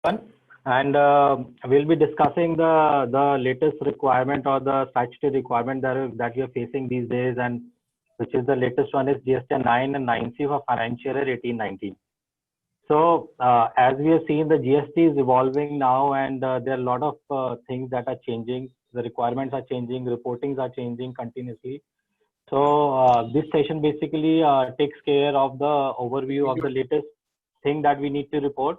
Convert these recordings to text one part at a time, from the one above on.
And we'll be discussing the latest requirement or the statutory requirement that we are facing these days, and which is the latest one is GST 9 and 9C for financial year 18-19. So as we have seen, the GST is evolving now, and there are a lot of things that are changing. The requirements are changing, reportings are changing continuously. So this session basically takes care of the overview of the latest thing that we need to report,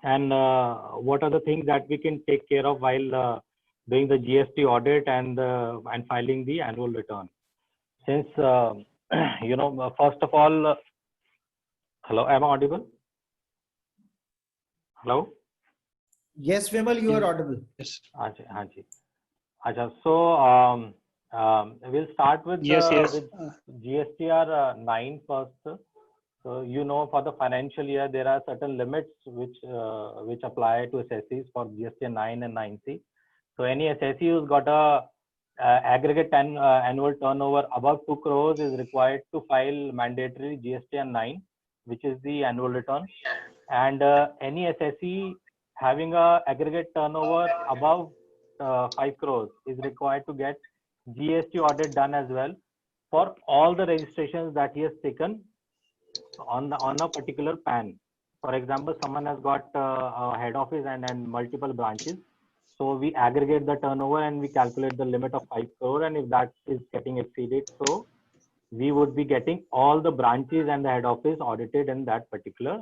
and what are the things that we can take care of while doing the GST audit and filing the annual return. Since first of all, hello, am I audible? Hello. Yes, Vimal, you are audible. Yes. Acha. So we'll start with Yes. with GSTR 9 first. So for the financial year there are certain limits which apply to assessees for GST 9 and 9C. So any assessee who's got a aggregate annual turnover above 2 crores is required to file mandatory GST 9, which is the annual return. And any assessee having a aggregate turnover above 5 crores is required to get GST audit done as well for all the registrations that he has taken on a particular PAN. For example, someone has got a head office and multiple branches. So we aggregate the turnover and we calculate the limit of 5 crore, and if that is getting exceeded, so we would be getting all the branches and the head office audited in that particular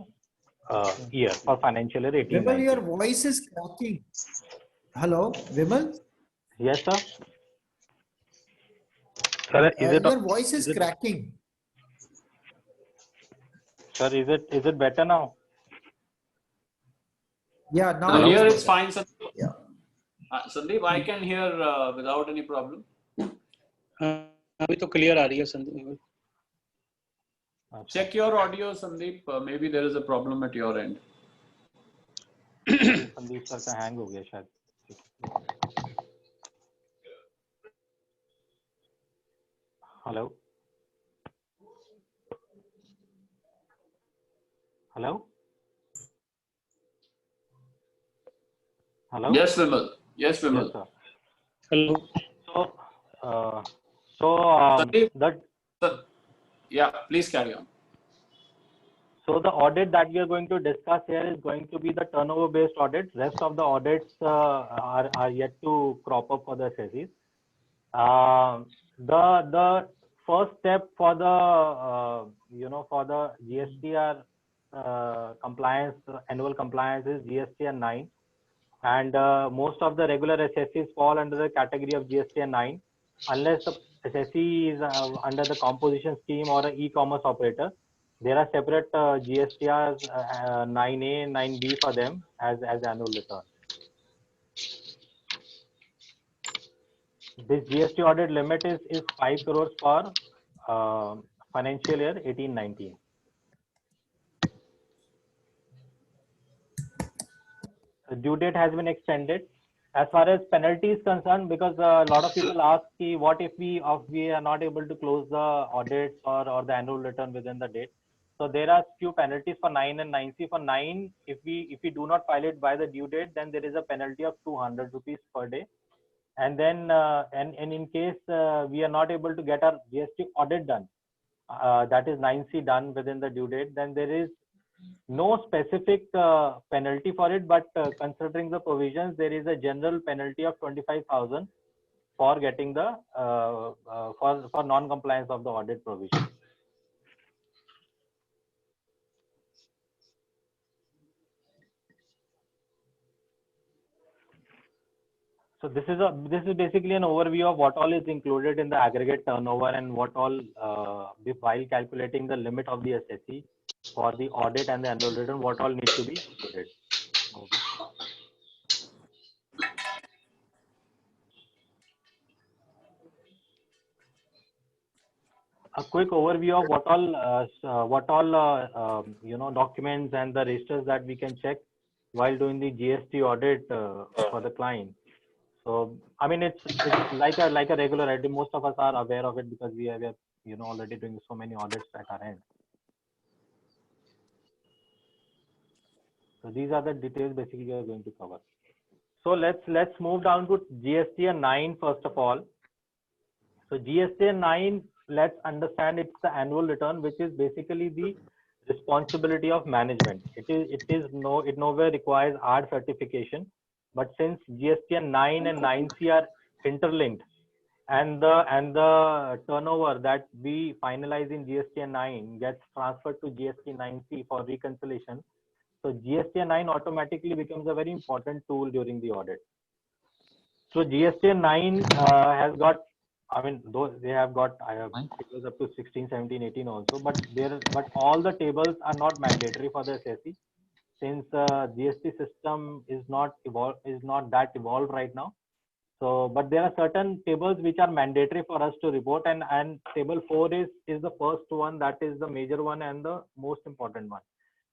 year for financial year 18. Vimal, your voice is cracking. Hello, Vimal? Yes, sir. Sir, your voice is cracking. Sir, is it better now? Yeah, now here it's fine, Sandeep. Yeah. Sandeep, I can hear without any problem. अभी तो clear आ रही है Sandeep. Check your audio, Sandeep. Maybe there is a problem at your end. Sandeep sir का hang हो गया शायद. Hello. Hello. Hello. Yes, Vimal. Yes, Vimal. Yes, sir. Hello. Sandeep, yeah, please carry on. So the audit that we are going to discuss here is going to be the turnover based audit. Rest of the audits are yet to crop up for the assessees. The first step for the for the GSTR compliance, annual compliance is GSTR 9, and most of the regular assessees fall under the category of GSTR 9 unless the assessee is under the composition scheme or an e-commerce operator. There are separate GSTRs 9A, 9B for them as annual return. This GST audit limit is 5 crores for financial year 18-19. The due date has been extended. As far as penalty is concerned, because a lot of people ask, what if we are not able to close the audits or the annual return within the date? So there are few penalties for 9 and 9C. For 9, if we do not file it by the due date, then there is a penalty of 200 rupees per day. And then and in case we are not able to get our GST audit done, that is 9C done within the due date, then there is no specific penalty for it, but considering the provisions, there is a general penalty of 25,000 for getting the for non-compliance of the audit provision. So this is basically an overview of what all is included in the aggregate turnover and what all while calculating the limit of the assessee for the audit and the annual return, what all needs to be included. Okay. A quick overview of what all documents and the registers that we can check while doing the GST audit for the client. So I mean it's like a regular audit. Most of us are aware of it because we are already doing so many audits at our end. So these are the details basically we are going to cover. So let's move down to GSTN 9 first of all. So GSTN 9, let's understand it's the annual return, which is basically the responsibility of management. It nowhere requires ARD certification, but since GSTN 9 and 9C are interlinked, and the turnover that we finalize in GSTN 9 gets transferred to GST 9C for reconciliation. So GSTN 9 automatically becomes a very important tool during the audit. So GSTN 9 has got, I mean, though they have got tables up to 16, 17, 18 also, but all the tables are not mandatory for the assessee, since GST system is not that evolved right now. So, but there are certain tables which are mandatory for us to report, and table 4 is the first one, that is the major one and the most important one,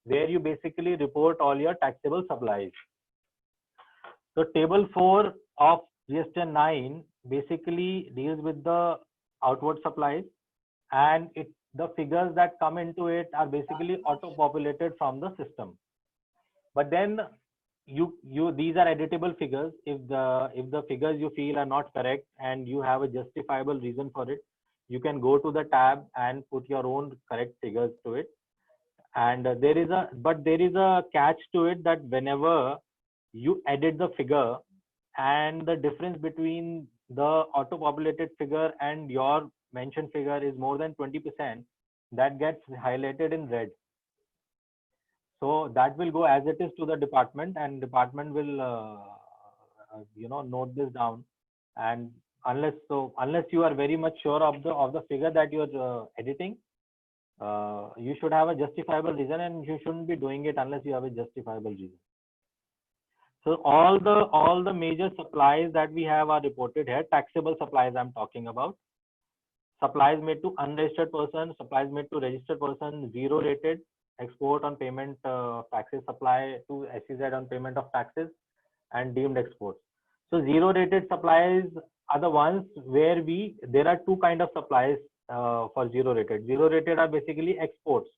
where you basically report all your taxable supplies. So table 4 of GSTN 9 basically deals with the outward supplies, and the figures that come into it are basically auto-populated from the system. But then these are editable figures. If the figures you feel are not correct and you have a justifiable reason for it, you can go to the tab and put your own correct figures to it. And there is a catch to it, that whenever you edit the figure and the difference between the auto-populated figure and your mentioned figure is more than 20%, that gets highlighted in red. So that will go as it is to the department, and department will note this down. And unless you are very much sure of the figure that you are editing, you should have a justifiable reason, and you shouldn't be doing it unless you have a justifiable reason. So all the major supplies that we have are reported here. Taxable supplies I'm talking about. Supplies made to unregistered person, supplies made to registered person, zero rated, export on payment taxes, supply to SEZ on payment of taxes, and deemed exports. So zero rated supplies are the ones where there are two kind of supplies for zero rated. Zero rated are basically exports.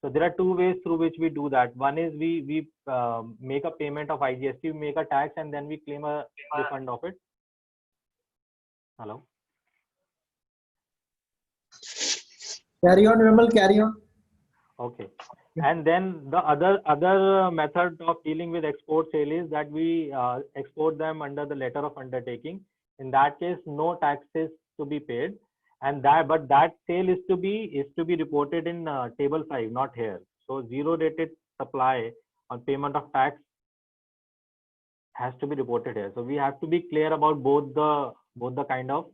So there are two ways through which we do that. One is we make a payment of IGST, we make a tax, and then we claim a refund of it. Hello. Carry on, Vimal, carry on. Okay. And then the other method of dealing with export sale is that we export them under the letter of undertaking. In that case, no taxes to be paid, but that sale is to be reported in table 5, not here. So zero rated supply on payment of tax has to be reported here. So we have to be clear about both the kind of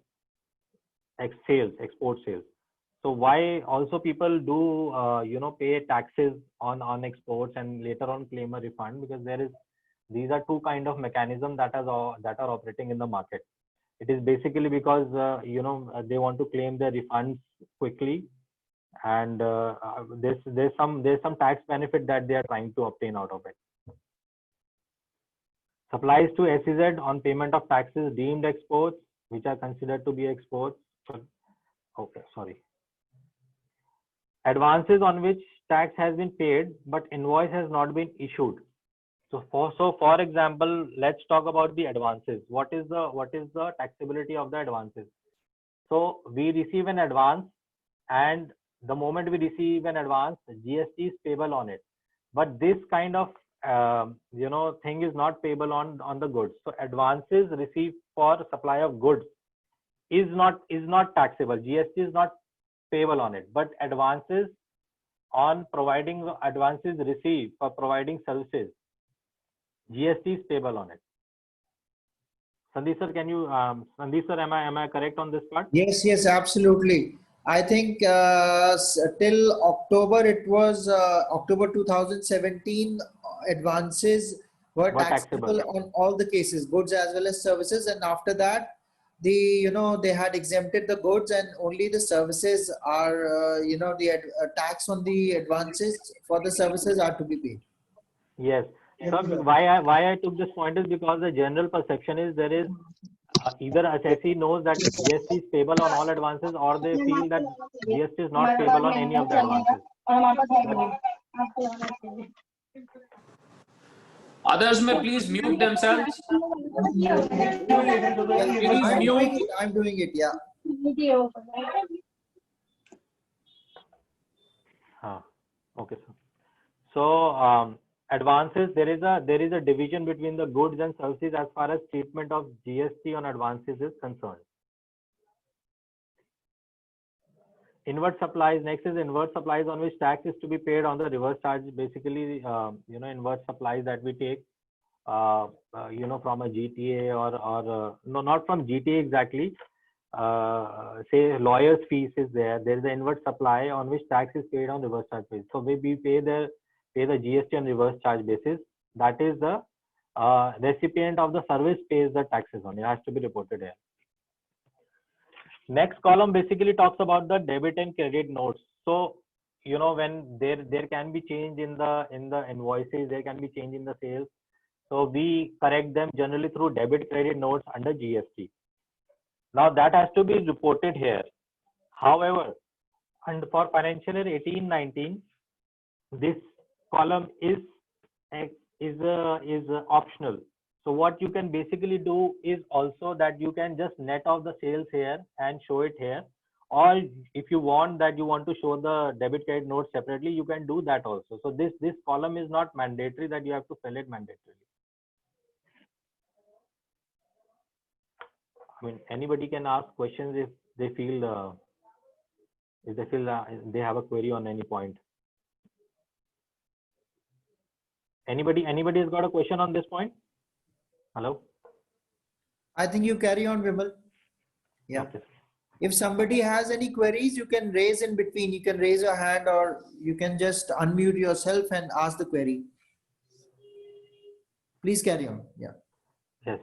export sales. So why also people do pay taxes on exports and later on claim a refund, because these are two kind of mechanisms that are operating in the market. It is basically because they want to claim their refunds quickly, and there's some tax benefit that they are trying to obtain out of it. Supplies to SEZ on payment of taxes, deemed exports, which are considered to be exports. Okay, sorry. Advances on which tax has been paid but invoice has not been issued. So for example, let's talk about the advances. What is the taxability of the advances? So we receive an advance, and the moment we receive an advance, GST is payable on it. But this kind of thing is not payable on the goods. So advances received for supply of goods is not taxable. GST is not payable on it, but advances received for providing services, GST is payable on it. Sandeep sir, Sandeep sir, am I correct on this part? Yes, absolutely. I think till October, it was October 2017, advances were taxable on all the cases, goods as well as services, and after that, they had exempted the goods, and only the services are the tax on the advances for the services are to be paid. Yes. So why I took this point is because the general perception is there is either assessee knows that GST is payable on all advances, or they feel that GST is not payable on any of the advances. Others may please mute themselves. Yeah, Please I'm mute. doing it. I'm doing it. Yeah. Okay, sir. So advances, there is a division between the goods and services as far as treatment of GST on advances is concerned. Inward supplies, next is inward supplies on which tax is to be paid on the reverse charge. Basically, inward supplies that we take, from a GTA or no, not from GTA exactly. Say lawyer's fees is there. There is an inward supply on which tax is paid on reverse charge basis. So we pay the GST on reverse charge basis. That is the recipient of the service pays the taxes on. It has to be reported here. Next column basically talks about the debit and credit notes. So when there can be change in the invoices, there can be change in the sales. So we correct them generally through debit credit notes under GST. Now that has to be reported here. However, and for financial year 18-19, this column is optional. So what you can basically do is also that you can just net off the sales here and show it here. Or if you want to show the debit credit notes separately, you can do that also. So this column is not mandatory that you have to fill it mandatorily. I mean, anybody can ask questions if they feel they have a query on any point. Anybody has got a question on this point? Hello? I think you carry on, Vimal. Yeah. Okay. If somebody has any queries, you can raise in between. You can raise your hand or you can just unmute yourself and ask the query. Please carry on. Yeah. Yes.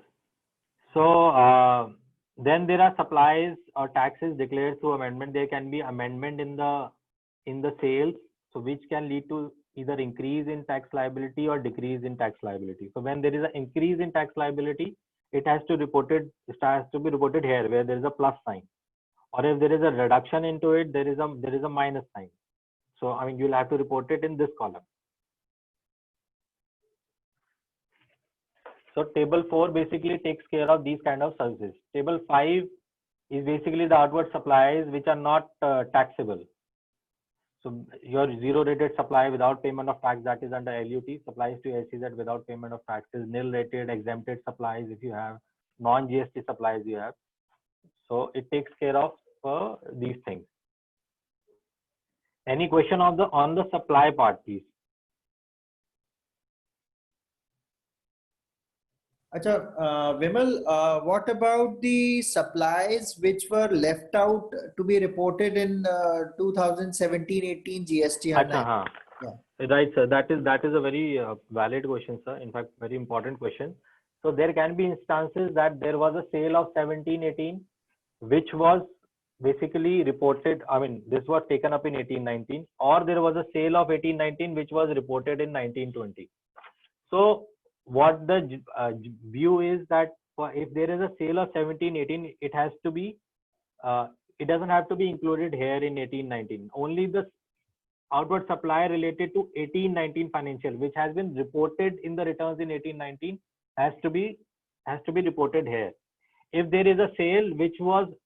So then there are supplies or taxes declared through amendment. There can be amendment in the sales, so which can lead to either increase in tax liability or decrease in tax liability. So when there is an increase in tax liability, it has to be reported here where there is a plus sign. Or if there is a reduction into it, there is a minus sign. So I mean, you'll have to report it in this column. So table 4 basically takes care of these kind of services. Table 5 is basically the outward supplies which are not taxable. So your zero rated supply without payment of tax, that is under LUT, supplies to SEZ without payment of taxes, nil rated exempted supplies if you have, non GST supplies you have. So it takes care of these things. Any question on the supply part, please? Acha, Vimal, what about the supplies which were left out to be reported in 2017-18 GST? Achha, yeah. Right, sir. That is a very valid question, sir. In fact, very important question. So there can be instances that there was a sale of 17-18, which was basically reported. I mean, this was taken up in 18-19, or there was a sale of 18-19 which was reported in 19-20. So what the view is that if there is a sale of 17-18, it has to be, it doesn't have to be included here in 18-19. Only the outward supply related to 18-19 financial, which has been reported in the returns in 18-19, has to be reported here. If there is a sale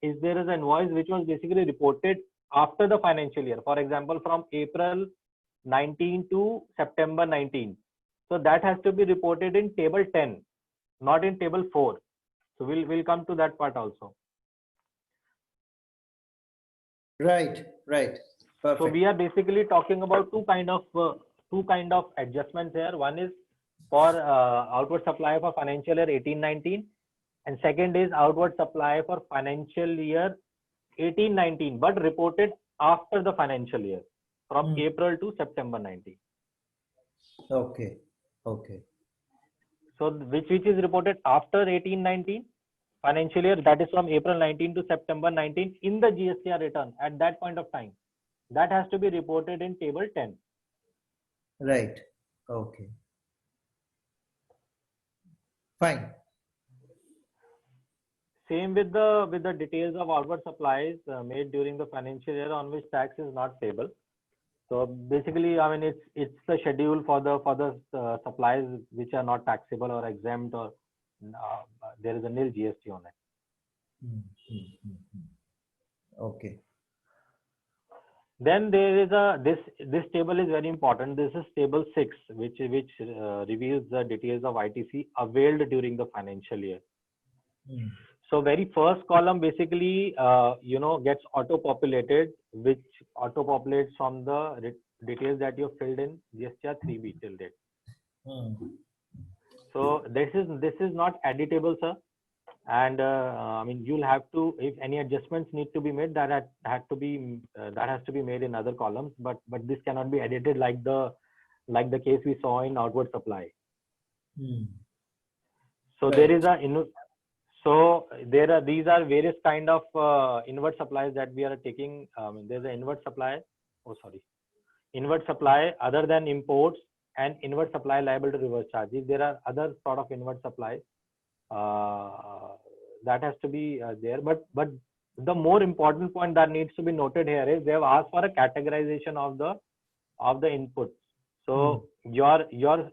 if there is an invoice which was basically reported after the financial year, for example, from April 19 to September 19. So that has to be reported in table 10, not in table 4. So we'll come to that part also. Right. Perfect. So we are basically talking about two kind of adjustments here. One is for outward supply for financial year 18-19, and second is outward supply for financial year 18-19, but reported after the financial year from April to September 19. Okay. So which is reported after 18-19 financial year, that is from April 19 to September 19 in the GSTR return at that point of time, that has to be reported in table 10. Right. Okay. Fine. Same with the details of outward supplies made during the financial year on which tax is not payable. So basically, I mean, it's the schedule for the supplies which are not taxable or exempt, or there is a nil GST on it. Okay. Then there is this table is very important. This is table 6, which reveals the details of ITC availed during the financial year. So very first column basically gets auto populated, which auto populates from the details that you filled in GSTR 3B till date. So this is not editable, sir. And I mean, you'll have to, if any adjustments need to be made, that has to be made in other columns. But this cannot be edited like the case we saw in outward supply. So there is these are various kind of inward supplies that we are taking. There's an inward supply. Inward supply other than imports and inward supply liable to reverse charges. There are other sort of inward supplies. That has to be there, but the more important point that needs to be noted here is they have asked for a categorization of the inputs. So your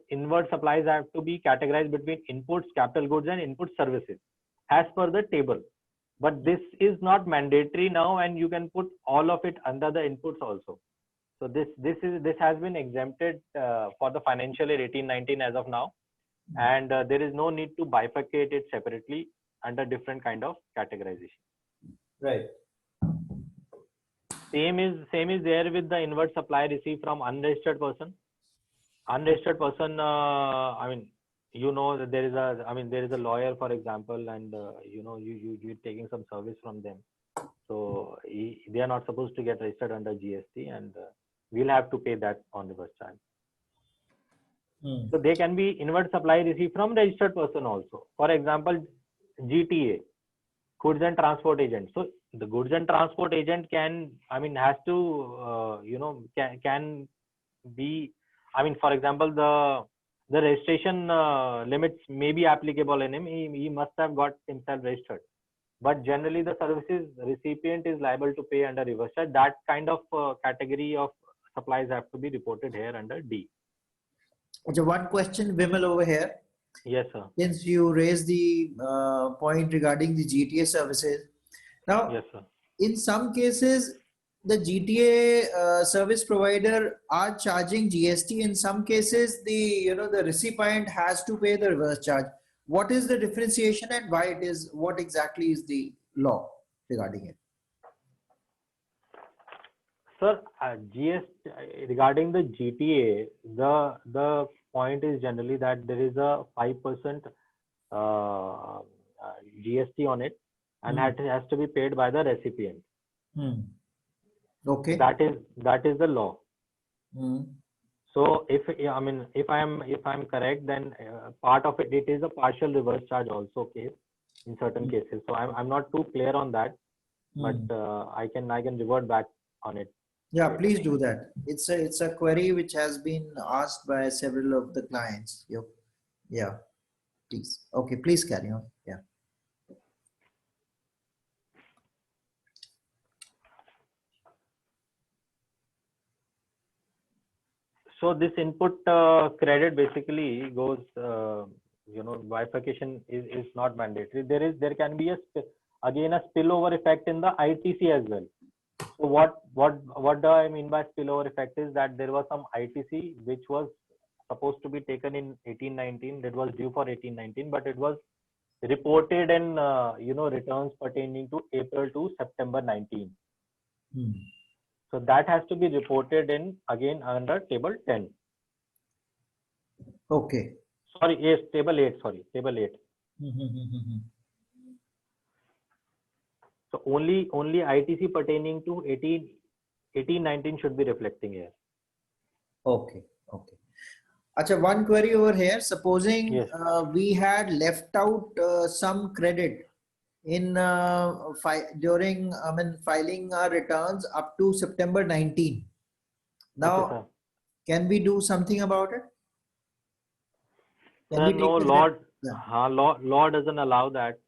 inward supplies have to be categorized between inputs, capital goods, and input services as per the table. But this is not mandatory now, and you can put all of it under the inputs also. So this has been exempted for the financial year 18-19 as of now. And there is no need to bifurcate it separately under different kind of categorization. Right. Same is there with the inward supply received from unregistered person. Unregistered person, I mean, that there is a lawyer, for example, and you're taking some service from them. So they are not supposed to get registered under GST, and we'll have to pay that on reverse charge. So they can be inward supply received from registered person also. For example, GTA, goods and transport agent. So the goods and transport agent can be, for example, the registration limits may be applicable in him. He must have got himself registered. But generally the services recipient is liable to pay under reverse charge. That kind of category of supplies have to be reported here under D. Okay, one question, Vimal, over here. Yes, sir. Since you raised the point regarding the GTA services. Now, yes, sir. In some cases, the GTA service provider are charging GST. In some cases, the recipient has to pay the reverse charge. What is the differentiation and why it is? What exactly is the law regarding it? Sir, GST regarding the GTA, the point is generally that there is a 5% GST on it, and that has to be paid by the recipient. Okay. That is the law. So if I'm correct, then part of it is a partial reverse charge also case in certain cases. So I'm not too clear on that, but I can revert back on it. Yeah, please do that. It's a query which has been asked by several of the clients. Yeah, please. Okay, please carry on. Yeah. So this input credit basically goes, bifurcation is not mandatory. There can be a spillover effect in the ITC as well. So what do I mean by spillover effect is that there was some ITC which was supposed to be taken in 18-19, that was due for 18-19, but it was reported in returns pertaining to April to September 19. So that has to be reported in again under table 10. Okay. Sorry, yes, table 8. Sorry, table 8. So only ITC pertaining to 18-19 should be reflecting here. Okay. Acha, one query over here. Supposing yes. We had left out some credit in during filing our returns up to September 19. Now, okay, can we do something about it? Sir, no, law doesn't allow that.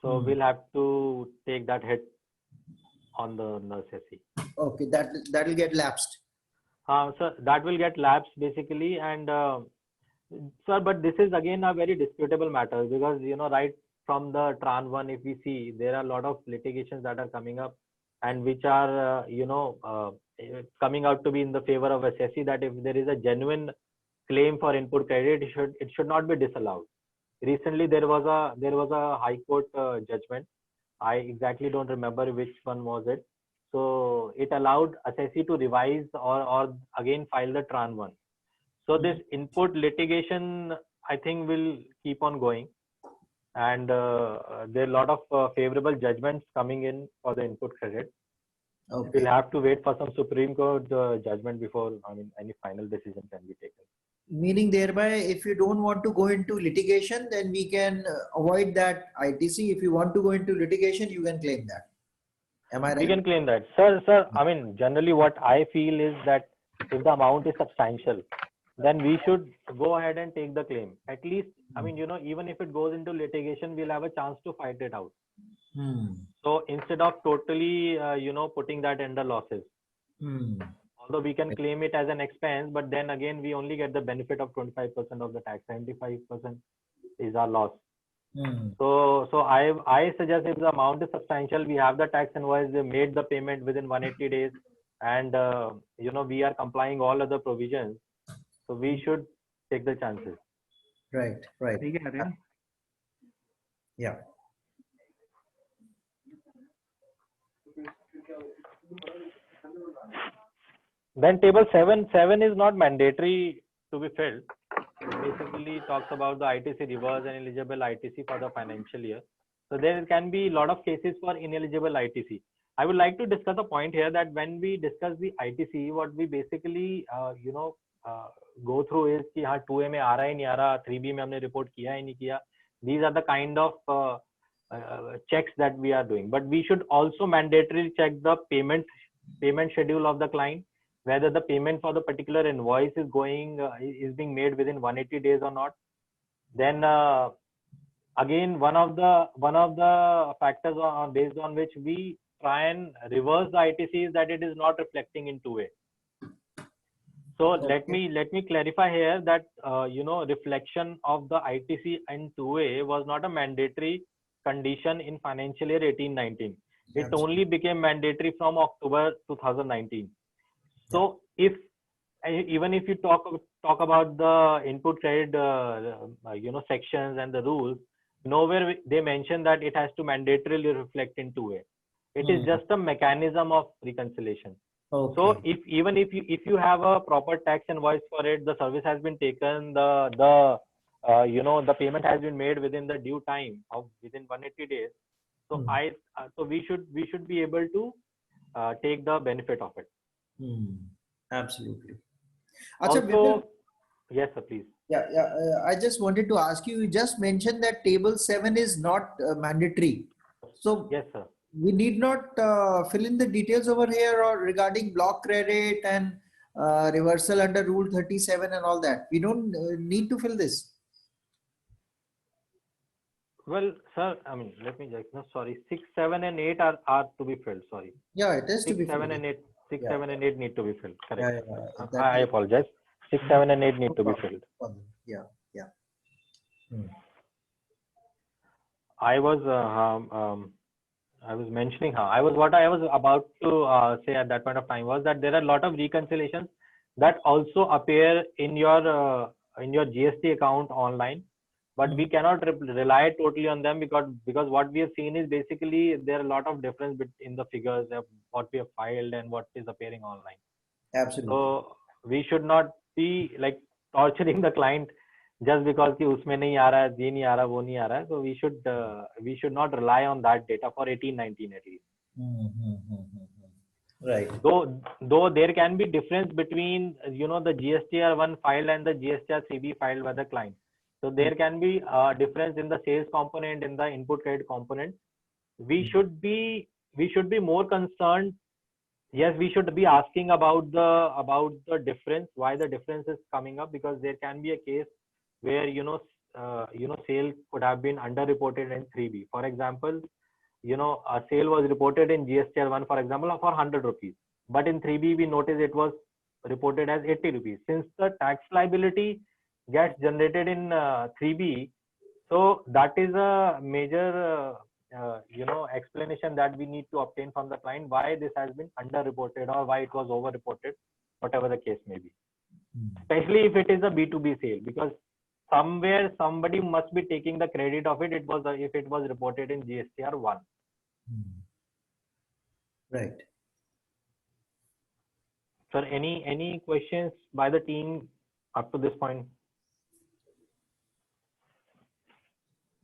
So we'll have to take that hit on the SSE. Okay, that will get lapsed. So that will get lapsed basically, and sir, but this is again a very disputable matter because right from the Tran 1, if we see, there are a lot of litigations that are coming up, and which are coming out to be in the favor of SSE, that if there is a genuine claim for input credit, it should not be disallowed. Recently, there was a High Court judgment. I exactly don't remember which one was it. So it allowed SSE to revise or again file the Tran 1. So this input litigation, I think, will keep on going, and there are a lot of favorable judgments coming in for the input credit. Okay. We'll have to wait for some Supreme Court judgment before any final decision can be taken. Meaning thereby, if you don't want to go into litigation, then we can avoid that ITC. If you want to go into litigation, you can claim that. Am I right? We can claim that. Sir, generally what I feel is that if the amount is substantial, then we should go ahead and take the claim. At least, even if it goes into litigation, we'll have a chance to fight it out. So instead of totally, putting that under losses. Although we can claim it as an expense, but then again, we only get the benefit of 25% of the tax. 75% is our loss. So I suggest if the amount is substantial, we have the tax invoice, we made the payment within 180 days, and we are complying all other provisions. So we should take the chances. Right. Yeah. Then table 7 is not mandatory to be filled. It basically talks about the ITC reverse and eligible ITC for the financial year. So there can be a lot of cases for ineligible ITC. I would like to discuss a point here that when we discuss the ITC, what we basically go through is कि हाँ 2A में आ रहा है नहीं आ रहा, 3B में हमने report किया है नहीं किया. These are the kind of checks that we are doing. But we should also mandatorily check the payment schedule of the client, whether the payment for the particular invoice is being made within 180 days or not. Then again, one of the factors based on which we try and reverse the ITC is that it is not reflecting in 2A. So let me clarify here that reflection of the ITC in 2A was not a mandatory condition in financial year 18-19. It only became mandatory from October 2019. So even if you talk about the input credit sections and the rules, nowhere they mention that it has to mandatorily reflect in 2A. It is just a mechanism of reconciliation. Okay. So if you have a proper tax invoice for it, the service has been taken, the payment has been made within the due time of within 180 days. So so we should be able to take the benefit of it. Absolutely. Also, yes, sir, please. I just wanted to ask you. You just mentioned that table 7 is not mandatory. So yes, sir. We need not fill in the details over here or regarding block credit and reversal under Rule 37 and all that. We don't need to fill this. Well, sir, let me check. No, sorry. 6, 7, and 8 are to be filled. Sorry. Yeah, it is 6, to be 7, filled. and 8. 6, 7, and 8 need to be filled. Correct. Yeah, I apologize. 6, 7, and 8 need to be filled. Yeah. I was mentioning what I was about to say at that point of time was that there are a lot of reconciliations that also appear in your GST account online, but we cannot rely totally on them because what we have seen is basically there are a lot of difference in the figures of what we have filed and what is appearing online. Absolutely. So we should not be like torturing the client just because कि उसमें नहीं आ रहा है, ये नहीं आ रहा, वो नहीं आ रहा है. So we should not rely on that data for 18-19 at least. Right. Though there can be difference between the GSTR 1 filed and the GSTR 3B filed by the client. So there can be a difference in the sales component, in the input credit component. We should be more concerned. Yes, we should be asking about the difference, why the difference is coming up, because there can be a case where sale could have been underreported in 3B. For example, a sale was reported in GSTR 1, for example, for 100 rupees, but in 3B we noticed it was reported as 80 rupees. Since the tax liability gets generated in 3B, so that is a major explanation that we need to obtain from the client why this has been underreported or why it was overreported, whatever the case may be. Especially if it is a B2B sale, because somewhere somebody must be taking the credit of it. If it was reported in GSTR 1. Right. Sir, any questions by the team up to this point?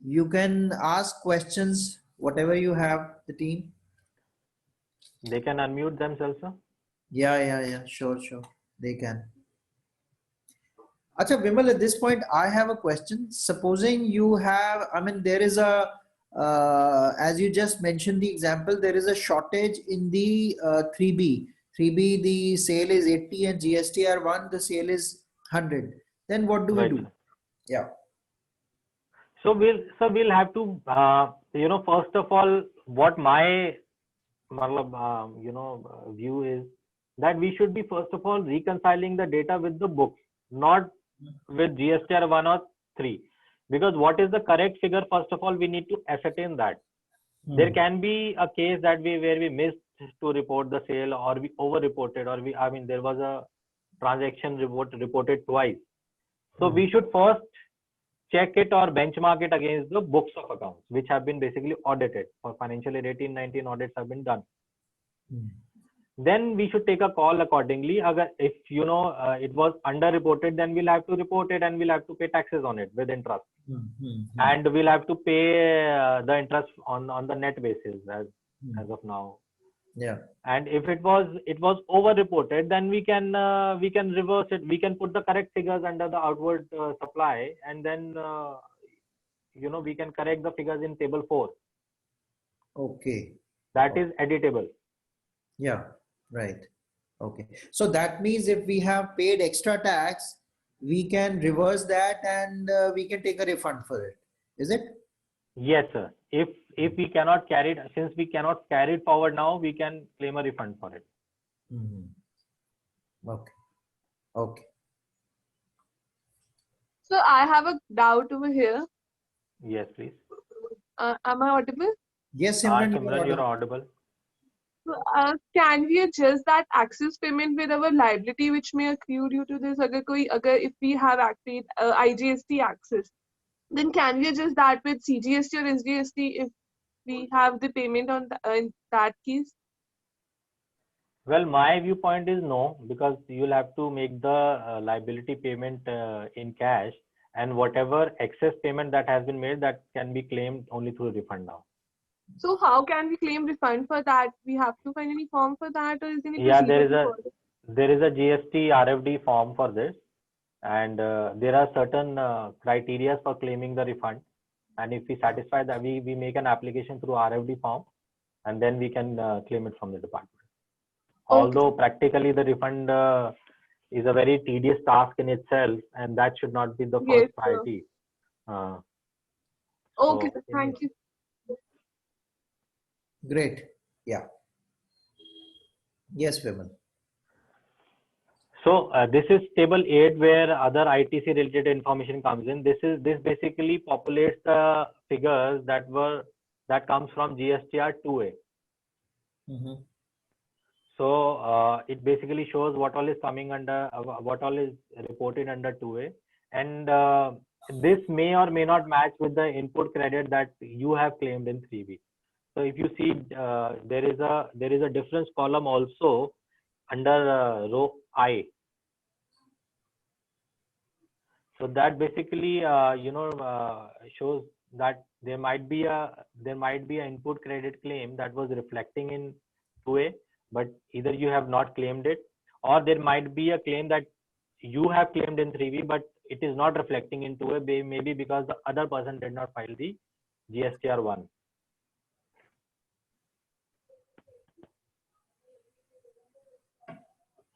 You can ask questions, whatever you have, the team. They can unmute themselves, sir. Yeah. Sure. They can. Acha, Vimal, at this point, I have a question. Supposing you have, there is a, as you just mentioned the example, there is a shortage in the 3B. 3B, the sale is 80 and GSTR 1, the sale is 100. Then what do we do? Yeah. So we'll have to, first of all, what my view is that we should be first of all reconciling the data with the books, not with GSTR 1 or 3, because what is the correct figure? First of all, we need to ascertain that. There can be a case that where we missed to report the sale, or we over-reported, or there was a transaction reported twice. So we should first check it or benchmark it against the books of accounts, which have been basically audited. For financial year 18-19, audits have been done. Then we should take a call accordingly. If it was underreported, then we'll have to report it and we'll have to pay taxes on it with interest. And we'll have to pay the interest on the net basis as of now. Yeah. And if it was over-reported, then we can reverse it. We can put the correct figures under the outward supply, and then we can correct the figures in table 4. Okay. That is editable. Yeah. Right. Okay. So that means if we have paid extra tax, we can reverse that and we can take a refund for it. Is it? Yes, sir. If we cannot carry it, since we cannot carry it forward now, we can claim a refund for it. Okay. So I have a doubt over here. Yes, please. Am I audible? Yes, Simran, You're audible. So, can we adjust that access payment with our liability which may accrue due to this? If we have paid IGST access, then can we adjust that with CGST or SGST if we have the payment on in that case? Well, my viewpoint is no, because you'll have to make the liability payment in cash, and whatever excess payment that has been made, that can be claimed only through refund now. So how can we claim refund for that? We have to find any form for that, or is there any there is a GST RFD form for this, and there are certain criteria for claiming the refund. And if we satisfy that, we make an application through RFD form, and then we can claim it from the department. Okay. Although practically the refund is a very tedious task in itself, and that should not be the first priority. Okay, so, thank you. Great. Yeah. Yes, Vimal. So this is table 8 where other ITC related information comes in. This basically populates the figures that comes from GSTR 2A. So it basically shows what all is coming under, what all is reported under 2A, and this may or may not match with the input credit that you have claimed in 3B. So if you see, there is a difference column also under row I. So that basically shows that there might be a input credit claim that was reflecting in 2A, but either you have not claimed it, or there might be a claim that you have claimed in 3B, but it is not reflecting in 2A, maybe because the other person did not file the GSTR 1.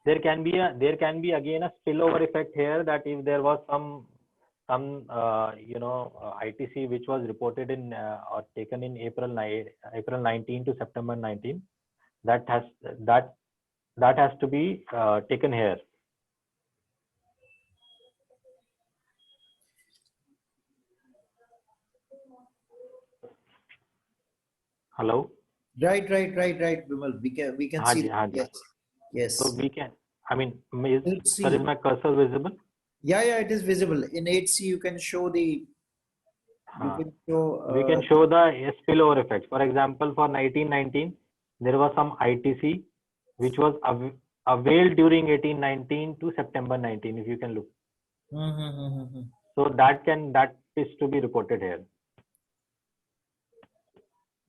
There can be again a spillover effect here, that if there was some ITC which was reported in or taken in April 19 to September 19, that has to be taken here. Hello. Right. Vimal. We can see Haji, that. Haji. Yes. Yes. So we can. I mean, Let's sir, is see. my cursor visible? Yeah, it is visible. In 8C, you can show the. You can show. We can show the spillover effects. For example, for 1919, there was some ITC which was availed during 1819 to September 19. If you can look, so that is to be reported here.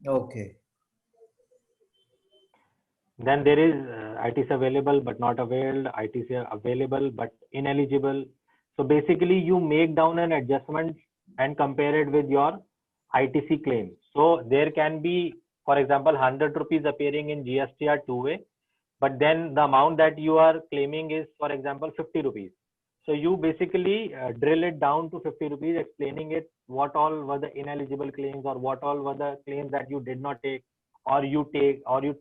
Okay. Then there is ITC available but not availed, ITC available but ineligible. So basically, you make down an adjustment and compare it with your ITC claim. So there can be, for example, 100 rupees appearing in GSTR 2A, but then the amount that you are claiming is, for example, 50 rupees. So you basically drill it down to 50 rupees, explaining it what all were the ineligible claims or what all were the claims that you did not take, or you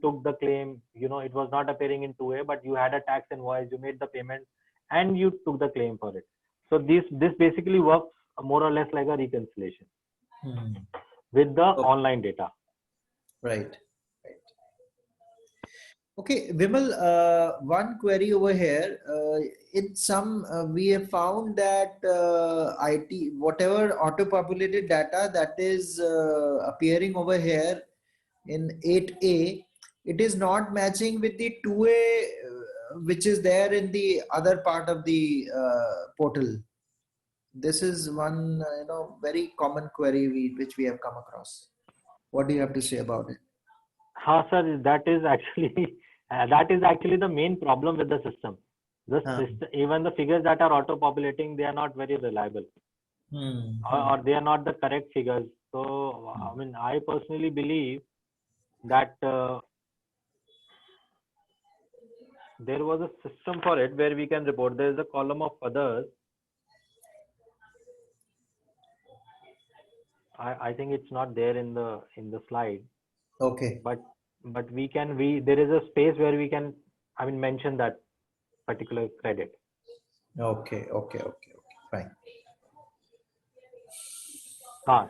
took the claim, it was not appearing in 2A, but you had a tax invoice, you made the payment and you took the claim for it. So this basically works more or less like a reconciliation with the online data. Right. Okay, Vimal, one query over here. In some, we have found that whatever auto-populated data that is appearing over here in 8A, it is not matching with the 2A, which is there in the other part of the portal. This is one, very common query which we have come across. What do you have to say about it? Sir, that is actually the main problem with the system. Even the figures that are auto-populating, they are not very reliable, or they are not the correct figures. So, I mean, I personally believe that there was a system for it where we can report. There is a column of others. I think it's not there in the slide. Okay. But there is a space where we can, mention that particular credit. Okay. Fine.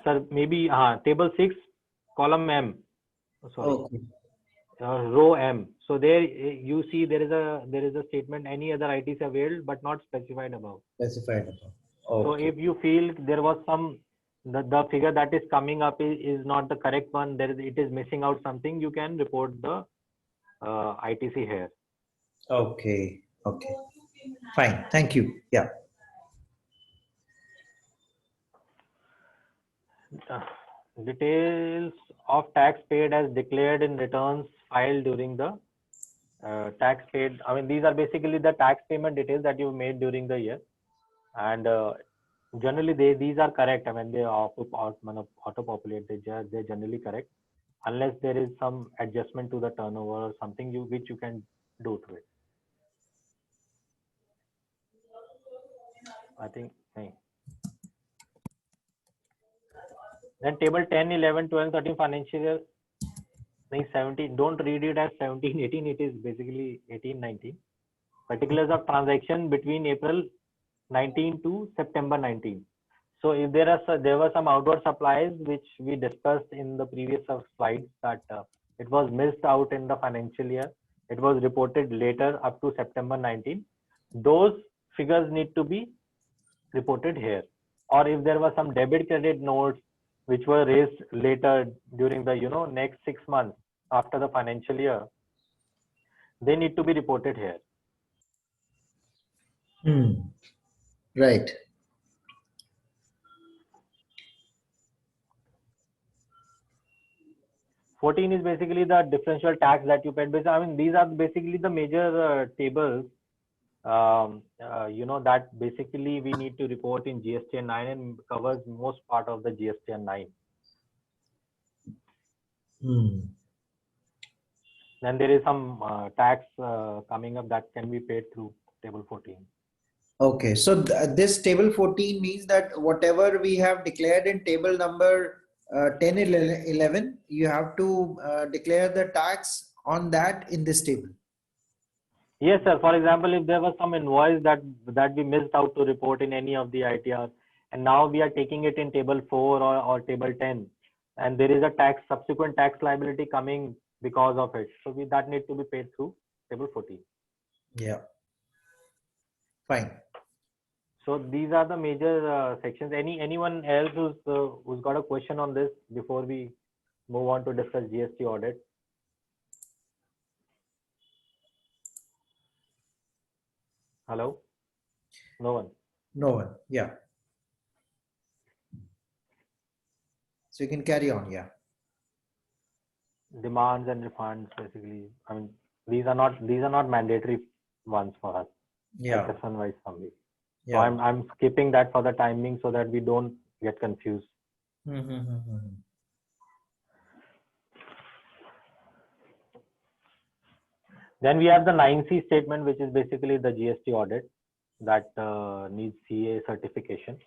Sir, maybe table 6, column M. Sorry. Okay. Row M. So there you see there is a statement, any other ITs availed but not specified above. Okay. So if you feel there was some the figure that is coming up is not the correct one, it is missing out something, you can report the ITC here. Okay. Fine. Thank you. Yeah. Details of tax paid as declared in returns filed during the tax paid. These are basically the tax payment details that you made during the year, and generally these are correct. They auto-populate. They're generally correct, unless there is some adjustment to the turnover or something which you can do to it. I think. Then table 10, 11, 12, 13 financial year. 17. Don't read it as 17, 18. It is basically 18, 19. Particulars of transaction between April 19 to September 19. So if there were some outward supplies which we discussed in the previous slides, that it was missed out in the financial year. It was reported later up to September 19. Those figures need to be reported here. Or if there were some debit credit notes which were raised later during the next 6 months after the financial year, they need to be reported here. Right. $14 is basically the differential tax that you paid. These are basically the major tables that basically we need to report in GSTN 9 and covers most part of the GSTN 9. Then there is some tax coming up that can be paid through table 14. Okay, so this table 14 means that whatever we have declared in table number 10, 11, you have to declare the tax on that in this table. Yes, sir. For example, if there was some invoice that we missed out to report in any of the ITR, and now we are taking it in table 4 or table 10, and there is a subsequent tax liability coming because of it. So that need to be paid through table 14. Yeah. Fine. So these are the major sections. Anyone else who's got a question on this before we move on to discuss GST audit? Hello? No one. No one. Yeah. So you can carry on. Yeah. Demands and refunds, basically. I mean, these are not mandatory ones for us. Yeah. Wise summary. So Yeah. I'm skipping that for the timing so that we don't get confused. Mm-hmm. Then we have the 9C statement, which is basically the GST audit that needs CA certification,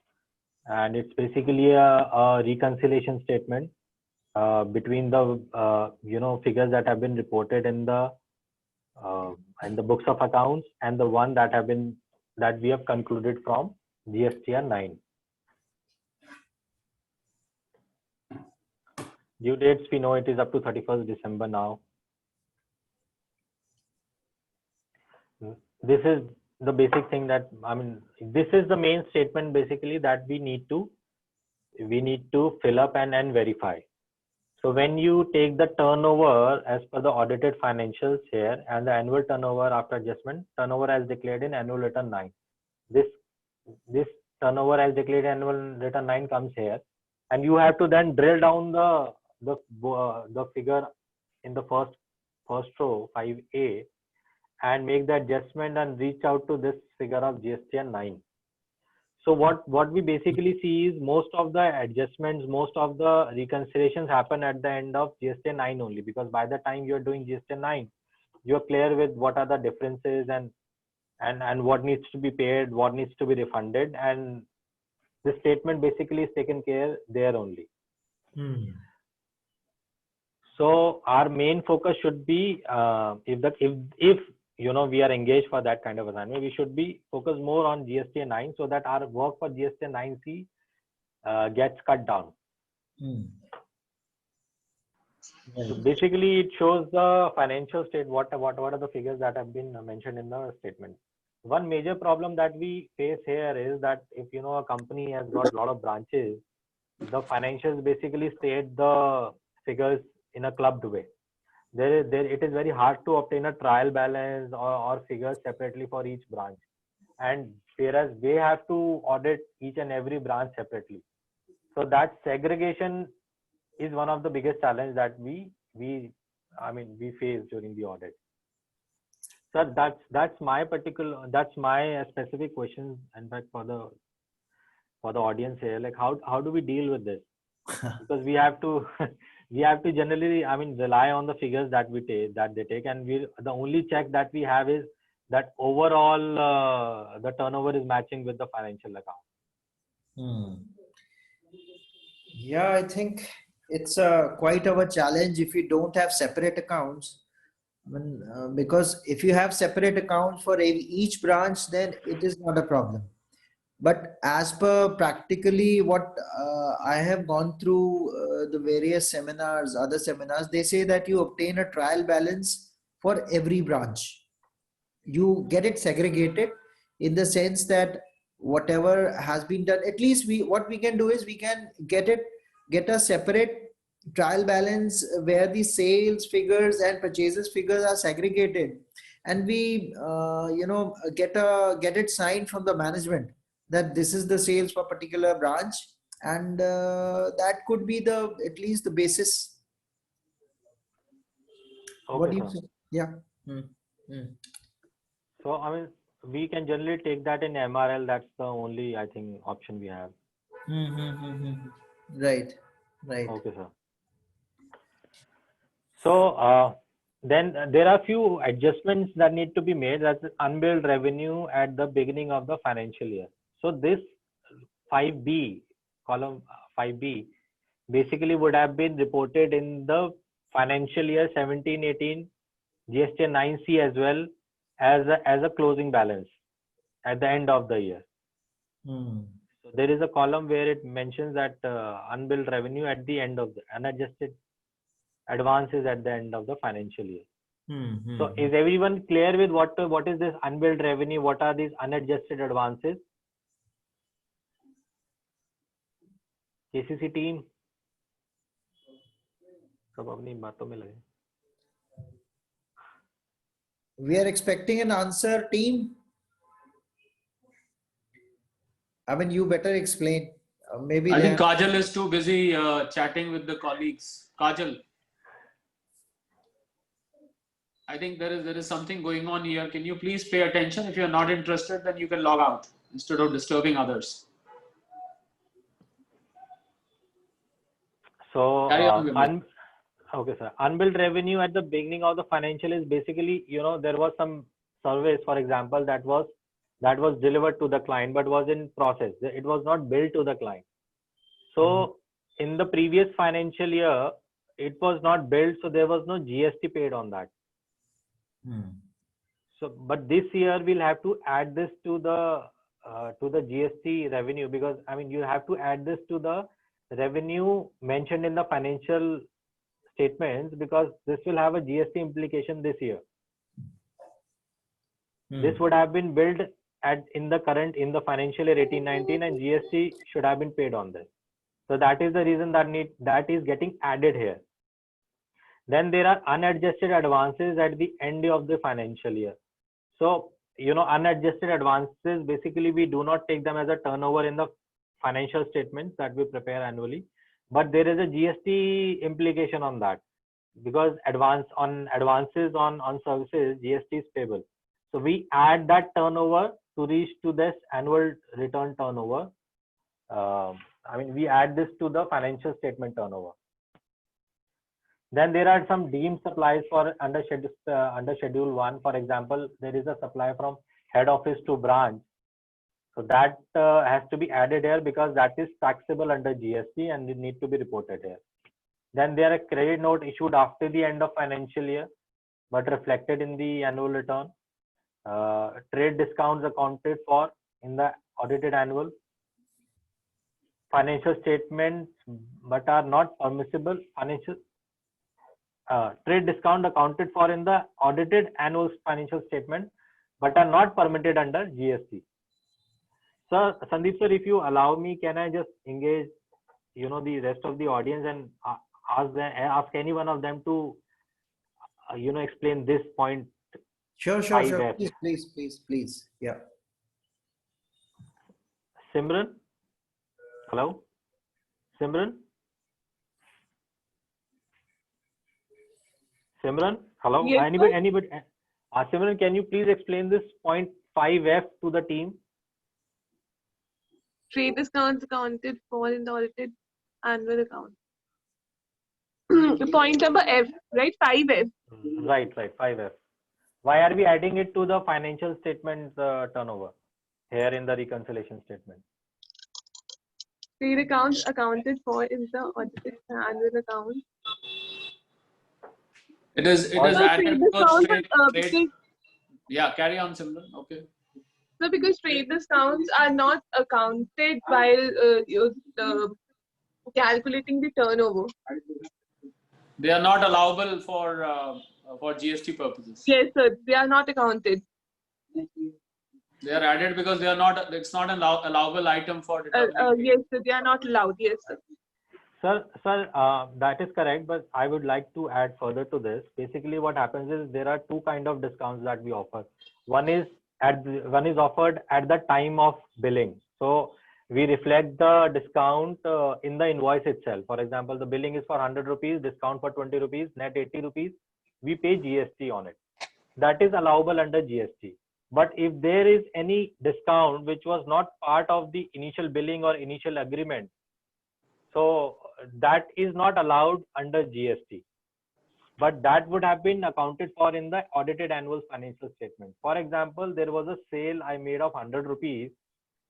and it's basically a reconciliation statement between the figures that have been reported in the books of accounts and the one that we have concluded from GSTR 9. Due dates, we know it is up to 31st December now. This is the basic thing that, I mean, this is the main statement basically that we need to fill up and verify. So when you take the turnover as per the audited financials here and the annual turnover after adjustment, turnover as declared in annual return 9. This turnover as declared in annual return 9 comes here, and you have to then drill down the figure in the first row 5A and make the adjustment and reach out to this figure of GSTN 9. So what we basically see is most of the adjustments, most of the reconciliations happen at the end of GSTN 9 only, because by the time you're doing GSTN 9, you're clear with what are the differences and what needs to be paid, what needs to be refunded, and the statement basically is taken care there only. So our main focus should be if we are engaged for that kind of assignment, we should be focused more on GST 9 so that our work for GST 9C gets cut down. So basically, it shows the financial state. What are the figures that have been mentioned in the statement? One major problem that we face here is that if a company has got a lot of branches, the financials basically state the figures in a clubbed way. It is very hard to obtain a trial balance or figures separately for each branch, and whereas they have to audit each and every branch separately. So that segregation is one of the biggest challenges that we face during the audit. So that's my specific question, in fact, for the audience here, like how do we deal with this? Because we have to generally, rely on the figures that they take, and the only check that we have is that overall the turnover is matching with the financial account. Yeah, I think it's quite of a challenge if you don't have separate accounts. Because if you have separate accounts for each branch, then it is not a problem. But as per practically what I have gone through the various other seminars, they say that you obtain a trial balance for every branch. You get it segregated in the sense that whatever has been done, at least what we can do is we can get a separate trial balance where the sales figures and purchases figures are segregated, and we get it signed from the management that this is the sales for particular branch, and that could be at least the basis. Okay, what do you say? Yeah. So we can generally take that in MRL. That's the only, I think, option we have. Right. Okay, sir. So then there are few adjustments that need to be made. That's unbilled revenue at the beginning of the financial year. So this 5B, column 5B, basically would have been reported in the financial year 17-18 GST 9C as well as a closing balance at the end of the year. So there is a column where it mentions that unbilled revenue at the end of the unadjusted advances at the end of the financial year. So is everyone clear with what is this unbilled revenue? What are these unadjusted advances? KCC team, सब अपनी बातों में लगे. We are expecting an answer, team. I mean, you better explain. Maybe I think they- Kajal is too busy chatting with the colleagues. Kajal, I think there is something going on here. Can you please pay attention? If you're not interested, then you can log out instead of disturbing others. So Carry on, Vimal. okay, sir. Unbilled revenue at the beginning of the financial is basically, there was some service, for example, that was delivered to the client but was in process. It was not billed to the client. So in the previous financial year, it was not billed, so there was no GST paid on that. So, but this year we'll have to add this to the GST revenue, because I mean you have to add this to the revenue mentioned in the financial statements, because this will have a GST implication this year. This would have been billed in the financial year 18-19, and GST should have been paid on this. So that is the reason that is getting added here. Then there are unadjusted advances at the end of the financial year. So, unadjusted advances, basically we do not take them as a turnover in the financial statements that we prepare annually, but there is a GST implication on that, because advances on services, GST is payable. So we add that turnover to reach to this annual return turnover. We add this to the financial statement turnover. Then there are some deemed supplies for under schedule 1. For example, there is a supply from head office to branch. So that has to be added here, because that is taxable under GST and it need to be reported here. Then there are credit note issued after the end of financial year, but reflected in the annual return. Trade discounts accounted for in the audited annual. Financial statements but are not permissible. Trade discount accounted for in the audited annual financial statement but are not permitted under GST. Sir, Sandeep sir, if you allow me, can I just engage the rest of the audience and ask any one of them to explain this point? Sure. 5F. Please. Yeah. Simran? Hello? Simran? Hello? Yes, Anybody? Simran, can you please explain this point 5F to the team? Trade discounts accounted for in the audited annual account. Point number F, right? 5F. Right, 5F. Why are we adding it to the financial statement turnover here in the reconciliation statement? Trade accounts accounted for in the audited annual account. It is Also, added trade because discounts, yeah, carry on, Simran. Okay. so because trade discounts are not accounted while calculating the turnover. They are not allowable for GST purposes. Yes, sir. They are not accounted. They are added because they are not. It's not an allowable item for determining. Yes, sir. They are not allowed. Yes, sir. Sir, that is correct, but I would like to add further to this. Basically, what happens is there are two kind of discounts that we offer. One is offered at the time of billing. So we reflect the discount in the invoice itself. For example, the billing is for 100 rupees, discount for 20 rupees, net 80 rupees. We pay GST on it. That is allowable under GST. But if there is any discount which was not part of the initial billing or initial agreement, so that is not allowed under GST. But that would have been accounted for in the audited annual financial statement. For example, there was a sale I made of 100 rupees.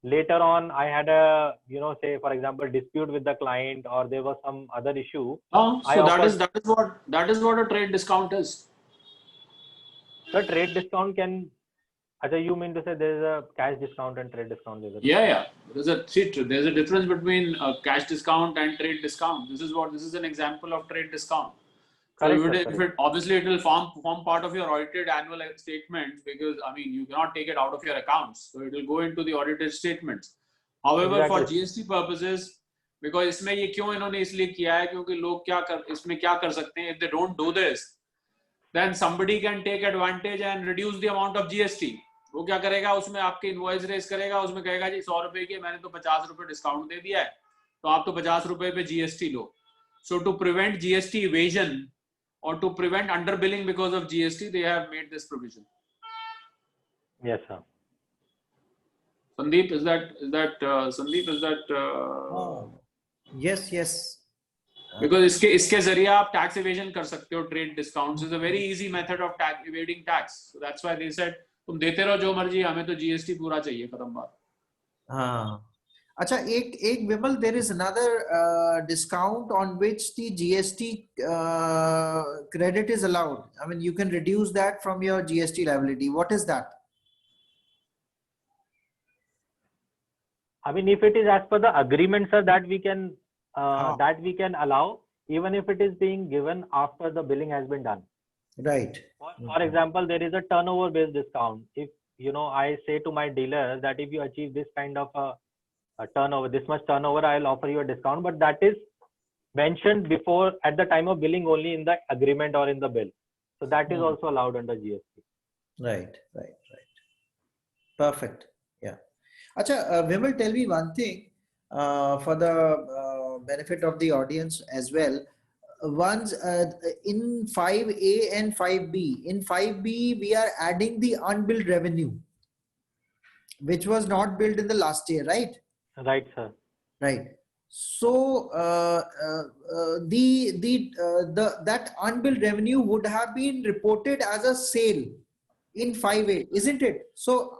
Later on, I had a, say, for example, dispute with the client, or there was some other issue. So that is what a trade discount is. So trade discount can Acha, you mean to say there is a cash discount and trade discount? Yeah. There's a difference between cash discount and trade discount. This is an example of trade discount. So Correct, sir, if it obviously it will form part of your audited annual statements, because I mean you cannot take it out of your accounts, so it will go into the audited statements. However, for Exactly. GST purposes, because इसमें ये क्यों इन्होंने इसलिए किया है क्योंकि लोग इसमें क्या कर सकते हैं, if they don't do this, then somebody can take advantage and reduce the amount of GST. वो क्या करेगा, उसमें आपके इनवॉइस रेस करेगा, उसमें कहेगा जी 100 रुपए के मैंने तो 50 रुपए डिस्काउंट दे दिया है, तो आप तो 50 रुपए पे GST low. So to prevent GST evasion or to prevent underbilling because of GST, they have made this provision. Yes, sir. Sandeep, is that Yes. because इसके जरिए आप tax evasion कर सकते हो. Trade discounts is a very easy method of evading tax. So that's why they said तुम देते रहो जो मर्जी, हमें तो GST पूरा चाहिए, खत्म बात. हाँ. अच्छा, एक Vimal, there is another discount on which the GST credit is allowed. I mean, you can reduce that from your GST liability. What is that? I mean, if it is as per the agreement, sir, that we can allow, even if it is being given after the billing has been done. Right. For example, there is a turnover based discount. If I say to my dealer that if you achieve this kind of a turnover, this much turnover, I'll offer you a discount, but that is mentioned before at the time of billing only in the agreement or in the bill. So that is also allowed under GST. Right. Perfect. Yeah. Acha, Vimal, tell me one thing for the benefit of the audience as well. Once in 5A and 5B, in 5B, we are adding the unbilled revenue, which was not billed in the last year, right? Right, sir. Right. So that unbilled revenue would have been reported as a sale in 5A, isn't it? So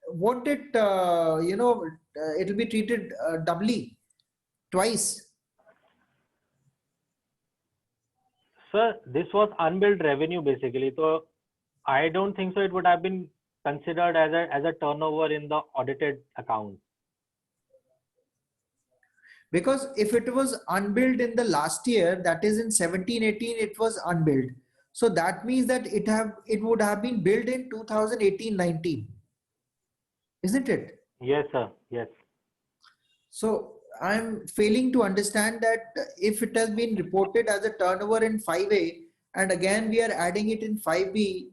won't it, it'll be treated doubly, twice? Sir, this was unbilled revenue basically. So I don't think so it would have been considered as a turnover in the audited account. Because if it was unbilled in the last year, that is in 17-18, it was unbilled. So that means that it would have been billed in 2018-19, isn't it? Yes, sir. Yes. So I'm failing to understand that if it has been reported as a turnover in 5A and again we are adding it in 5B,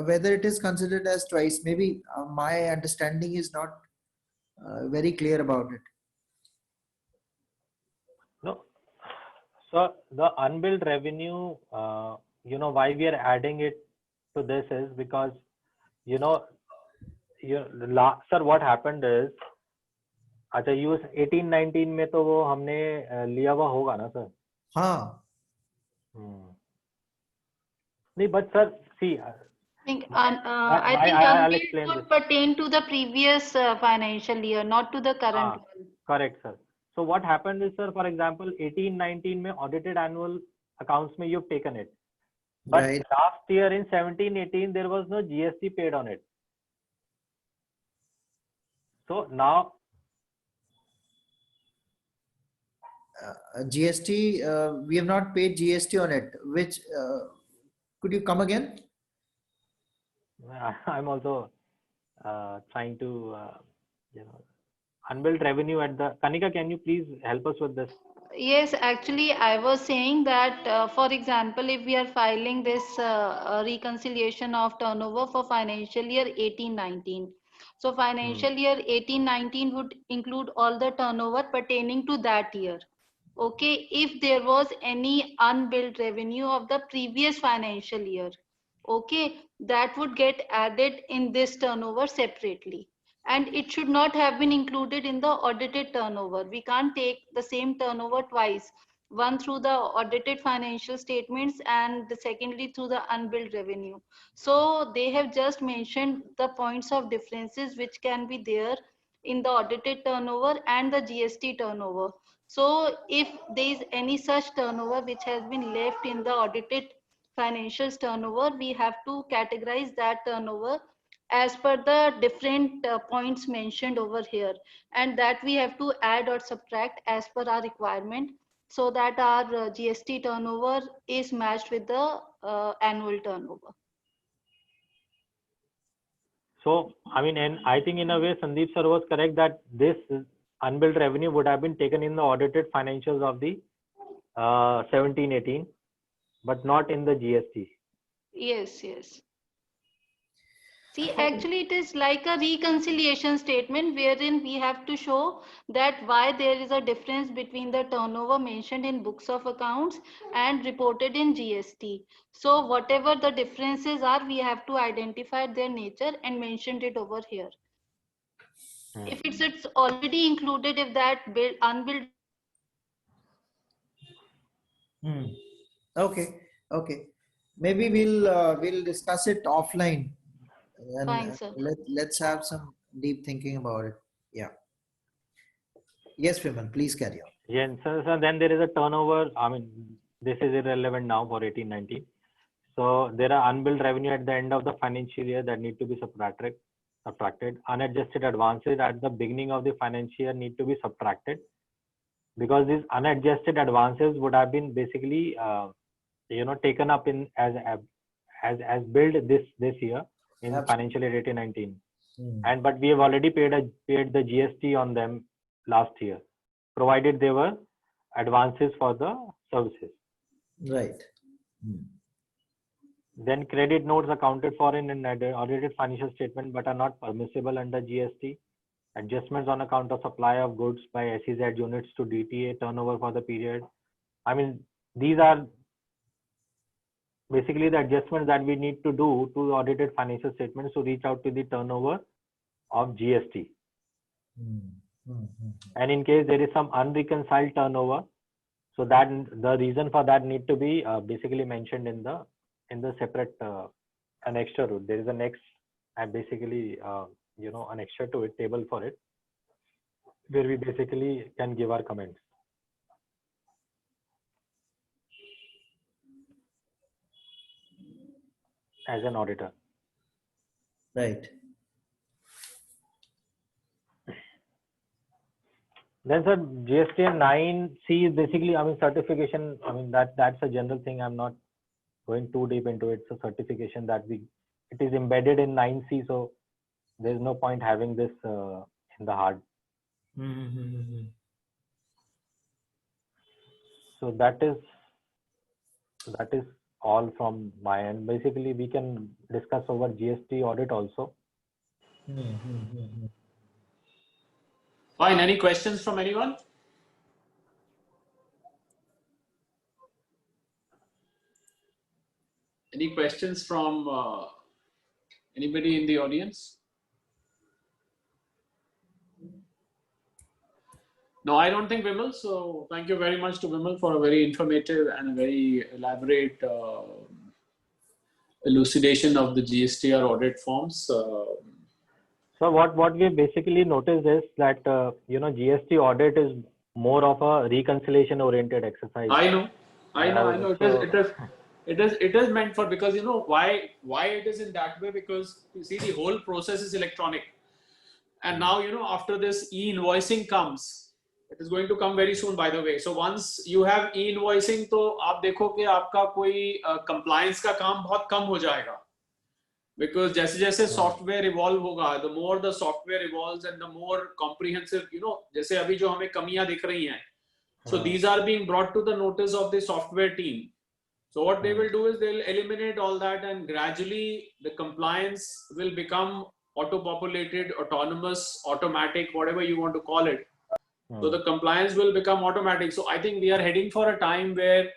whether it is considered as twice. Maybe my understanding is not very clear about it. No. So the unbilled revenue, why we are adding it to this is because, sir, what happened is, अच्छा US 18-19 में तो वो हमने लिया हुआ होगा ना sir? हाँ. नहीं, but sir, see. I think unbilled would pertain to the previous financial year, not to the current one. Correct, sir. So what happened is, sir, for example, 18-19 में audited annual accounts में you've taken it, but Right. last year in 17-18 there was no GST paid on it. So now GST, we have not paid GST on it. Which could you come again? I'm also trying to, unbilled revenue at the. Kanika, can you please help us with this? Yes, actually, I was saying that, for example, if we are filing this reconciliation of turnover for financial year 18-19, so financial year 18-19 would include all the turnover pertaining to that year. Okay, if there was any unbilled revenue of the previous financial year, okay, that would get added in this turnover separately. And it should not have been included in the audited turnover. We can't take the same turnover twice, one through the audited financial statements and secondly through the unbilled revenue. So they have just mentioned the points of differences which can be there in the audited turnover and the GST turnover. So if there is any such turnover which has been left in the audited financials turnover, we have to categorize that turnover as per the different points mentioned over here, and that we have to add or subtract as per our requirement, so that our GST turnover is matched with the annual turnover. So, I mean, and I think in a way, Sandeep sir was correct that this unbilled revenue would have been taken in the audited financials of the 17-18, but not in the GST. Yes, yes. See, actually, it is like a reconciliation statement wherein we have to show that why there is a difference between the turnover mentioned in books of accounts and reported in GST. So whatever the differences are, we have to identify their nature and mention it over here. If it's already included, if that unbilled. Okay, okay. Maybe we'll discuss it offline, and Fine, sir. let's have some deep thinking about it. Yeah. Yes, Vimal, please carry on. Yeah, so then there is a turnover. I mean, this is irrelevant now for 18-19. So there are unbilled revenue at the end of the financial year that need to be subtracted. Unadjusted advances at the beginning of the financial year need to be subtracted, because these unadjusted advances would have been basically taken up in as billed this year in Absolutely. financial year 18-19, and but we have already paid the GST on them last year, provided they were advances for the services. Right. Then credit notes accounted for in an audited financial statement but are not permissible under GST. Adjustments on account of supply of goods by SEZ units to DTA turnover for the period. I mean, these are basically the adjustments that we need to do to audited financial statements to reach out to the turnover of GST. And in case there is some unreconciled turnover, so that the reason for that need to be basically mentioned in the separate annexure route. There is a next and basically annexure to it, table for it, where we basically can give our comments as an auditor. Right. Then sir, GST 9C is basically, I mean, certification. I mean, that's a general thing. I'm not going too deep into it. So certification that it is embedded in 9C. So there's no point having this in the hard. So that is all from my end. Basically, we can discuss over GST audit also. Fine. Any questions from anyone? Any questions from anybody in the audience? No, I don't think Vimal. So thank you very much to Vimal for a very informative and a very elaborate elucidation of the GSTR audit forms. So what we basically noticed is that GST audit is more of a reconciliation oriented exercise. I know. It is meant for, because why it is in that way, because you see the whole process is electronic, and now after this e-invoicing comes, it is going to come very soon, by the way. So once you have e-invoicing, तो आप देखो कि आपका कोई compliance का काम बहुत कम हो जाएगा, because जैसे जैसे software evolve होगा, the more the software evolves and the more comprehensive, जैसे अभी जो हमें कमियां दिख रही हैं, so these are being brought to the notice of the software team. So what they will do is they'll eliminate all that, and gradually the compliance will become auto-populated, autonomous, automatic, whatever you want to call it. So the compliance will become automatic. So I think we are heading for a time where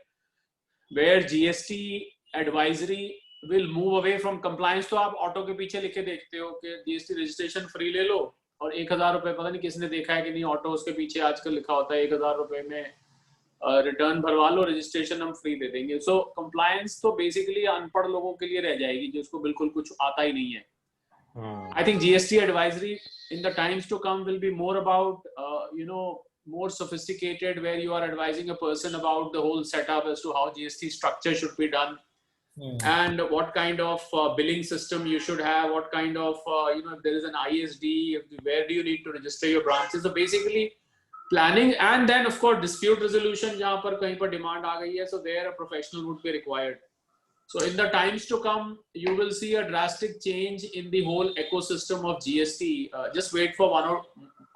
GST advisory will move away from compliance. तो आप auto के पीछे लिखे देखते हो कि GST registration free ले लो, और 1000 रुपए, पता नहीं किसने देखा है कि नहीं, ऑटो उसके पीछे आजकल लिखा होता है 1000 रुपए में रिटर्न भरवा लो, रजिस्ट्रेशन हम फ्री दे देंगे. सो कंप्लायंस तो बेसिकली अनपढ़ लोगों के लिए रह जाएगी जिसको बिल्कुल कुछ आता ही नहीं है. I think GST advisory in the times to come will be more about more sophisticated, where you are advising a person about the whole setup as to how GST structure should be done, and what kind of billing system you should have, what kind of if there is an ISD, where do you need to register your branches. So basically planning, and then of course dispute resolution जहाँ पर कहीं पर demand आ गई है, so there a professional would be required. So in the times to come, you will see a drastic change in the whole ecosystem of GST. Just wait for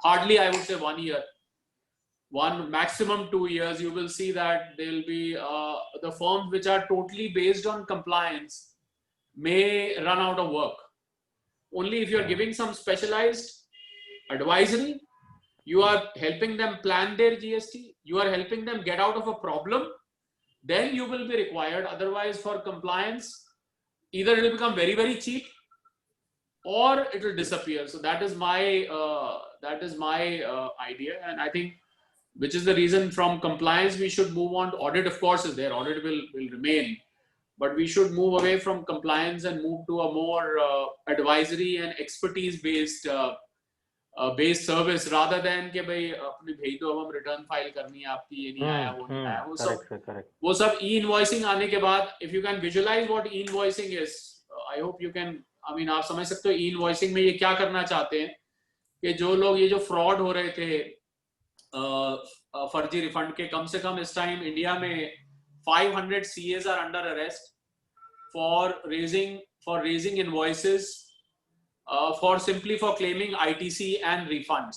hardly I would say 1 year, maximum 2 years. You will see that there will be the firms which are totally based on compliance may run out of work. Only if you're giving some specialized advisory, you are helping them plan their GST, you are helping them get out of a problem, then you will be required. Otherwise, for compliance, either it will become very, very cheap or it will disappear. So that is my idea, and I think which is the reason from compliance we should move on to audit. Of course is there, audit will remain, but we should move away from compliance and move to a more advisory and expertise based service, rather than कि भाई अपनी भेज दो, अब हम return file करनी है आपकी, ये नहीं आया वो नहीं आया, वो सब e-invoicing आने के बाद, if you can visualize what e-invoicing is, I hope you can, I mean आप समझ सकते हो e-invoicing में ये क्या करना चाहते हैं कि जो लोग ये जो फ्रॉड हो रहे थे फर्जी रिफंड के, कम से कम इस टाइम इंडिया में 500 CAs are under arrest for raising invoices for claiming ITC and refunds.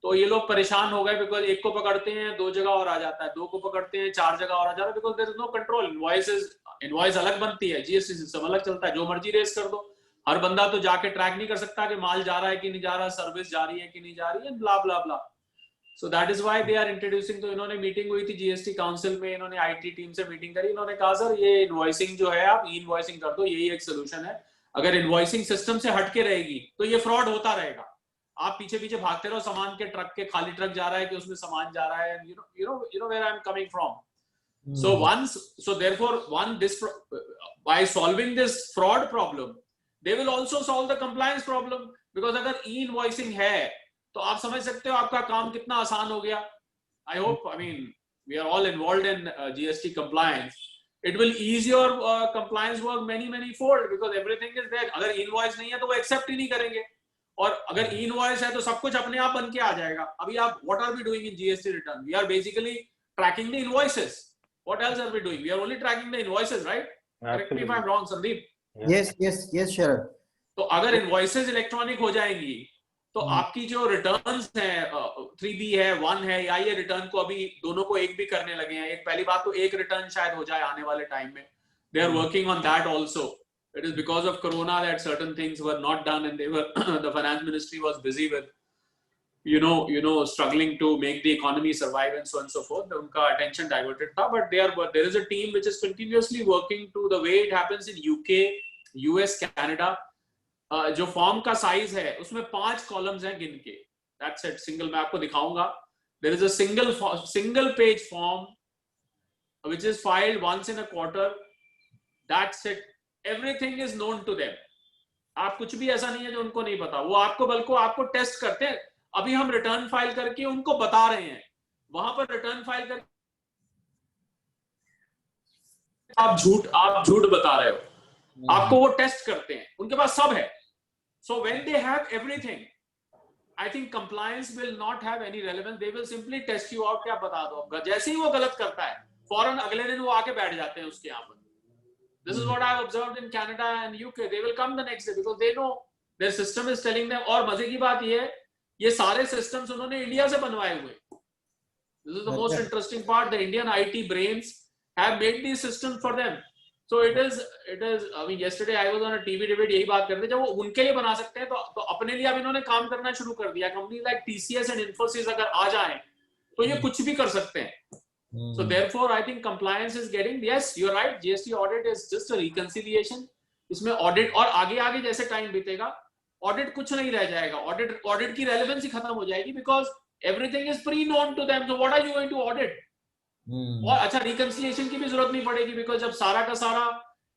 तो ये लोग परेशान हो गए बिकॉज एक को पकड़ते हैं 2 जगह और आ जाता है, 2 को पकड़ते हैं 4 जगह और आ जाता है, because there is no control. Invoice अलग बनती है, जीएसटी सिस्टम अलग चलता है, जो मर्जी रेस कर दो. हर बंदा तो जाके ट्रैक नहीं कर सकता कि माल जा रहा है कि नहीं जा रहा, सर्विस जा रही है कि नहीं जा रही है, blah blah blah. So that is why they are introducing. तो इन्होंने मीटिंग हुई थी जीएसटी काउंसिल में, इन्होंने आईटी टीम से मीटिंग करी, इन्होंने कहा सर ये इनवॉइसिंग जो है आप इनवॉइसिंग कर दो, यही एक सोल्यूशन है. अगर इनवॉइसिंग सिस्टम से हटके रहेगी तो ये फ्रॉड होता रहेगा. आप पीछे पीछे भागते रहो, सामान के ट्रक के खाली ट्रक जा रहा है कि उसमें सामान जा रहा है. You know where I'm coming from. So therefore by solving this fraud problem, they will also solve the compliance problem, because अगर e-invoicing है तो आप समझ सकते हो आपका काम कितना आसान हो गया. I hope, I mean, we are all involved in GST compliance. It will ease your compliance work many fold, because everything is there. अगर e-invoice नहीं है तो वो accept ही नहीं करेंगे, और अगर e-invoice है तो सब कुछ अपने आप बन के आ जाएगा. अभी आप what are we doing in GST return? We are basically tracking the invoices. What else are we doing? We are only tracking the invoices, right? Correct me if I'm wrong, Sandeep. Yes, sure. तो अगर invoices electronic हो जाएंगी तो आपकी जो returns हैं 3B है 1 है, या ये रिटर्न को अभी दोनों को एक भी करने लगे हैं. एक पहली बात तो एक रिटर्न शायद हो जाए आने वाले टाइम में. They are working on that also. It is because of Corona that certain things were not done, and they were the finance ministry was busy with struggling to make the economy survive and so on and so forth. उनका attention diverted था, but there is a team which is continuously working to the way it happens in UK, US, Canada. जो form का size है उसमें 5 columns हैं गिन के. That's it. Single, मैं आपको दिखाऊंगा. There is a single page form which is filed once in a quarter. That's it. Everything is known to them. आप कुछ भी ऐसा नहीं है जो उनको नहीं पता. वो आपको टेस्ट करते हैं. अभी हम रिटर्न फाइल करके उनको बता रहे हैं, वहां पर रिटर्न फाइल करके आप झूठ बता रहे हो, आपको वो टेस्ट करते हैं. उनके पास सब है. So when they have everything, I think compliance will not have any relevance. They will simply test you out. क्या बता दो. जैसे ही वो गलत करता है, फौरन अगले दिन वो आके बैठ जाते हैं उसके यहाँ पर. This is what I have observed in Canada and UK. They will come the next day because they know their system is telling them. और मजे की बात ये है, ये सारे systems उन्होंने इंडिया से बनवाए हुए. This is the most interesting part. The Indian IT brains have made these systems for them. So it is. I mean, yesterday I was on a TV debate. यही बात करते हैं, जब वो उनके लिए बना सकते हैं तो अपने लिए अब इन्होंने काम करना शुरू कर दिया. Company like TCS and Infosys अगर आ जाएं तो ये कुछ भी कर सकते हैं. So therefore, I think compliance is getting. Yes, you're right. GST audit is just a reconciliation. इसमें audit और आगे जैसे टाइम बीतेगा, audit कुछ नहीं रह जाएगा. Audit की relevance ही खत्म हो जाएगी, because everything is pre-known to them. So what are you going to audit? और अच्छा reconciliation की भी जरूरत नहीं पड़ेगी, because जब सारा का सारा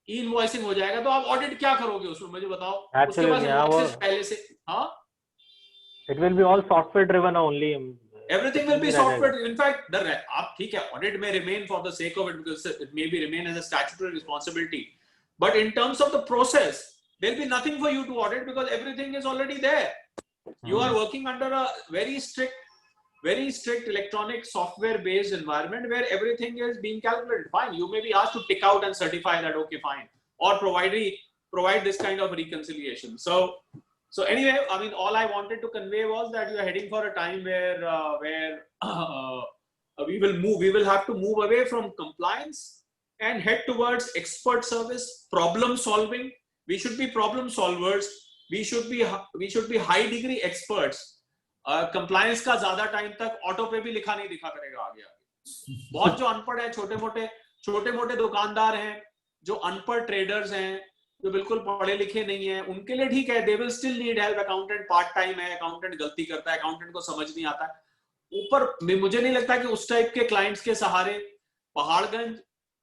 e-invoicing हो जाएगा तो आप audit क्या करोगे उसमें, मुझे बताओ. उसके पास invoices पहले से. हाँ. It will be all software driven only. Everything will be software. In fact, आप ठीक है, audit may remain for the sake of it, because it may be remain as a statutory responsibility. But in terms of the process, there'll be nothing for you to audit because everything is already there. You are working under a very strict electronic software based environment where everything is being calculated. Fine, you may be asked to tick out and certify that, okay, fine, or provide this kind of reconciliation. So anyway, I mean, all I wanted to convey was that you are heading for a time where we will have to move away from compliance and head towards expert service, problem solving. We should be problem solvers. We should be high degree experts. Compliance का ज्यादा time तक auto पे भी लिखा नहीं दिखा करेगा आगे बहुत जो अनपढ़ है, छोटे मोटे दुकानदार हैं, जो अनपढ़ ट्रेडर्स हैं, जो बिल्कुल पढ़े लिखे नहीं है, उनके लिए ठीक है, they will still need help. Accountant part time है, अकाउंटेंट गलती करता है, अकाउंटेंट को समझ नहीं आता है. ऊपर मुझे नहीं लगता कि उस टाइप के क्लाइंट्स के सहारे पहाड़गंज,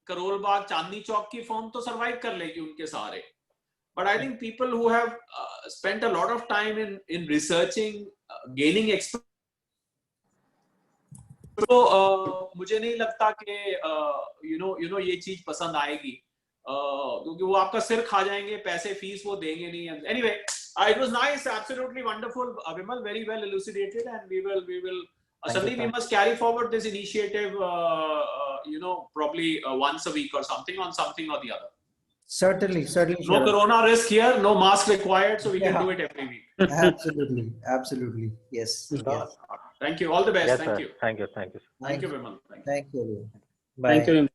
करोल बाग, चांदनी चौक की फर्म तो सरवाइव कर लेगी उनके सहारे. But I think people who have spent a lot of time in researching, gaining experience, तो मुझे नहीं लगता कि you know ये चीज पसंद आएगी, क्योंकि वो आपका सिर खा जाएंगे, पैसे फीस वो देंगे नहीं. Anyway, it was nice, absolutely wonderful, Vimal, very well elucidated, and we will Sandeep, we must carry forward this initiative, probably once a week or something on something or the other. Certainly. No corona risk here, no mask required, so we can do it every week. Absolutely. Yes. Thank you. All the best. Yes, Thank sir. you. Thank you. Thank you, Vimal. Thank you. Thank you.